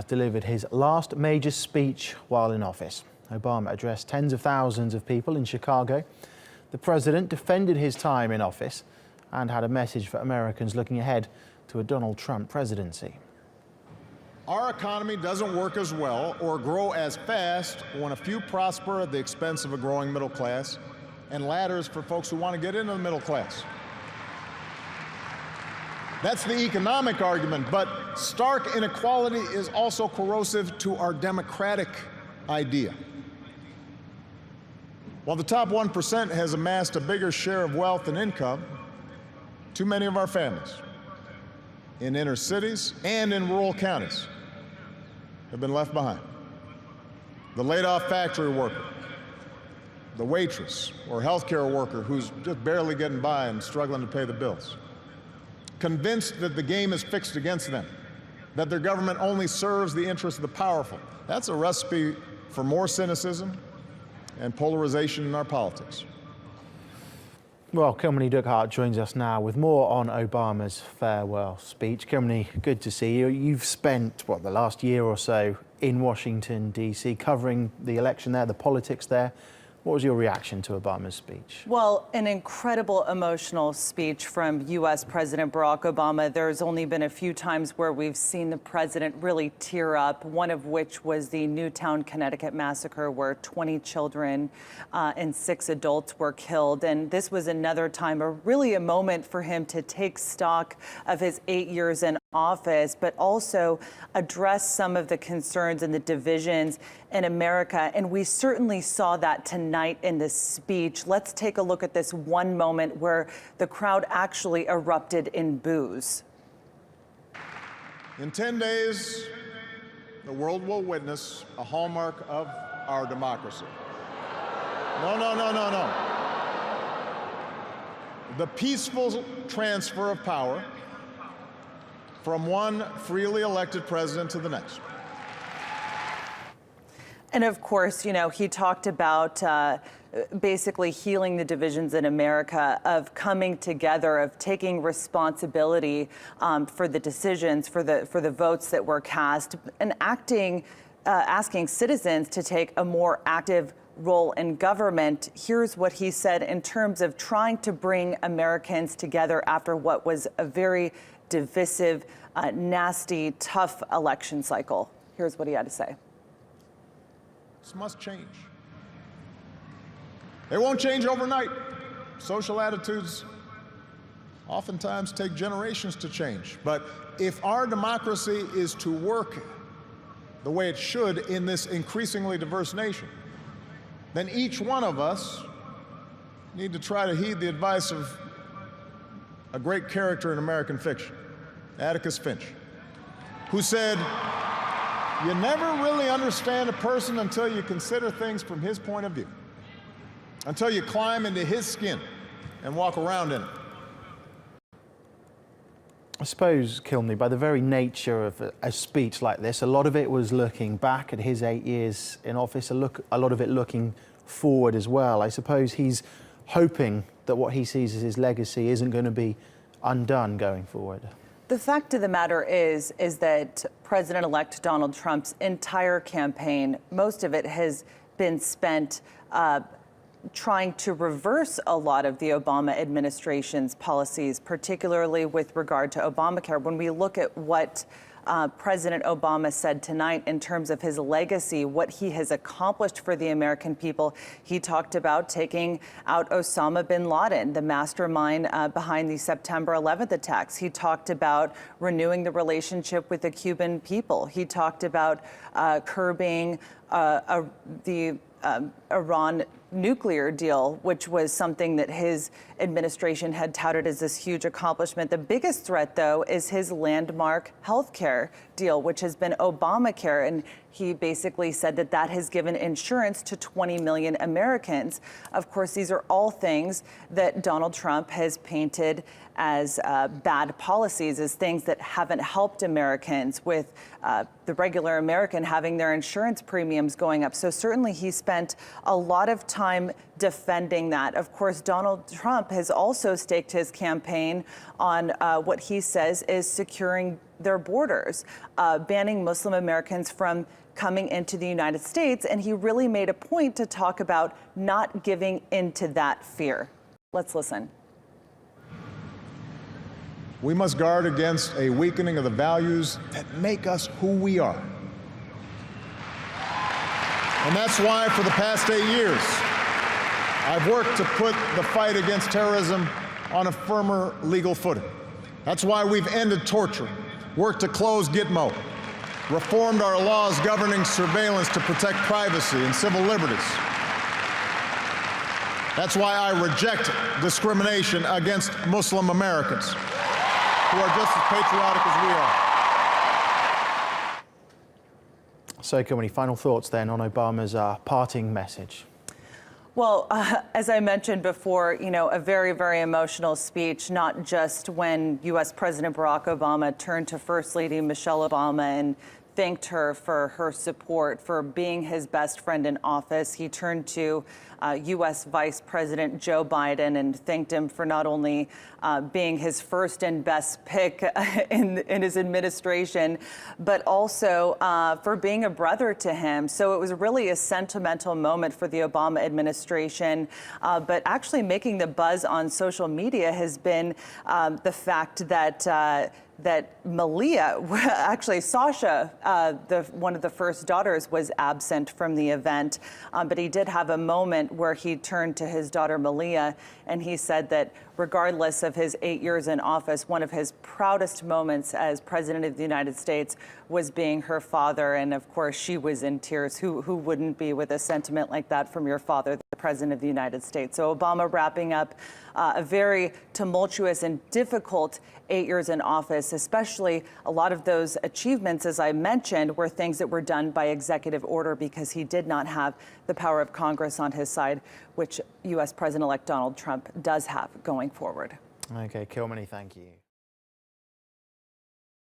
delivered his last major speech while in office. Obama addressed tens of thousands of people in Chicago. The president defended his time in office and had a message for Americans looking ahead to a Donald Trump presidency. Our economy doesn't work as well or grow as fast when a few prosper at the expense of a growing middle class and ladders for folks who want to get into the middle class. That's the economic argument, but stark inequality is also corrosive to our democratic idea. While the top 1% has amassed a bigger share of wealth and income, too many of our families in inner cities and in rural counties have been left behind. The laid-off factory worker, the waitress or healthcare worker who's just barely getting by and struggling to pay the bills, convinced that the game is fixed against them, that their government only serves the interests of the powerful. That's a recipe for more cynicism and polarization in our politics. Well, Kilmeny Dughardt joins us now with more on Obama's farewell speech. Kilmeny, good to see you. You've spent, the last year or so in Washington, D.C., covering the election there, the politics there. What was your reaction to Obama's speech? Well, an incredible emotional speech from U.S. President Barack Obama. There's only been a few times where we've seen the president really tear up, one of which was the Newtown, Connecticut massacre where 20 children and 6 adults were killed. And this was another time, really a moment for him to take stock of his 8 years in office, but also address some of the concerns and the divisions in America. And we certainly saw that tonight in this speech. Let's take a look at this one moment where the crowd actually erupted in boos. In 10 days, the world will witness a hallmark of our democracy. No. The peaceful transfer of power from one freely elected president to the next. And of course, he talked about basically healing the divisions in America, of coming together, of taking responsibility for the decisions, for the votes that were cast, and asking citizens to take a more active role in government. Here's what he said in terms of trying to bring Americans together after what was a very divisive, nasty, tough election cycle. Here's what he had to say. This must change. They won't change overnight. Social attitudes oftentimes take generations to change. But if our democracy is to work the way it should in this increasingly diverse nation, then each one of us need to try to heed the advice of a great character in American fiction, Atticus Finch, who said, "You never really understand a person until you consider things from his point of view, until you climb into his skin and walk around in it." I suppose, Kilmeny, by the very nature of a speech like this, a lot of it was looking back at his 8 years in office, a lot of it looking forward as well. I suppose he's hoping that what he sees as his legacy isn't going to be undone going forward. The fact of the matter is that President-elect Donald Trump's entire campaign, most of it has been spent trying to reverse a lot of the Obama administration's policies, particularly with regard to Obamacare. When we look at what President Obama said tonight in terms of his legacy, what he has accomplished for the American people, he talked about taking out Osama bin Laden, the mastermind behind the September 11th attacks. He talked about renewing the relationship with the Cuban people. He talked about curbing the Iran nuclear deal, which was something that his administration had touted as this huge accomplishment. The biggest threat, though, is his landmark health care deal, which has been Obamacare. And he basically said that that has given insurance to 20 million Americans. Of course, these are all things that Donald Trump has painted as bad policies, as things that haven't helped Americans, with the regular American having their insurance premiums going up. So certainly he spent a lot of time time defending that. Of course, Donald Trump has also staked his campaign on what he says is securing their borders, banning Muslim Americans from coming into the United States. And he really made a point to talk about not giving into that fear. Let's listen. We must guard against a weakening of the values that make us who we are. And that's why for the past 8 years, I've worked to put the fight against terrorism on a firmer legal footing. That's why we've ended torture, worked to close Gitmo, reformed our laws governing surveillance to protect privacy and civil liberties. That's why I reject discrimination against Muslim Americans who are just as patriotic as we are. So, Kilmeny, final thoughts then on Obama's parting message? Well, as I mentioned before, you know, a very, very emotional speech, not just when U.S. President Barack Obama turned to First Lady Michelle Obama and thanked her for her support, for being his best friend in office. He turned to U.S. Vice President Joe Biden and thanked him for not only being his first and best pick in his administration, but also for being a brother to him. So it was really a sentimental moment for the Obama administration. But actually making the buzz on social media has been the fact that Malia, actually Sasha, one of the first daughters, was absent from the event. But he did have a moment where he turned to his daughter Malia and he said that regardless of his 8 years in office, one of his proudest moments as president of the United States was being her father. And of course, she was in tears. Who wouldn't be with a sentiment like that from your father, the president of the United States? So Obama wrapping up a very tumultuous and difficult 8 years in office, especially a lot of those achievements, as I mentioned, were things that were done by executive order because he did not have the power of Congress on his side, which U.S. President-elect Donald Trump does have going forward. Okay, Kilmeny, thank you.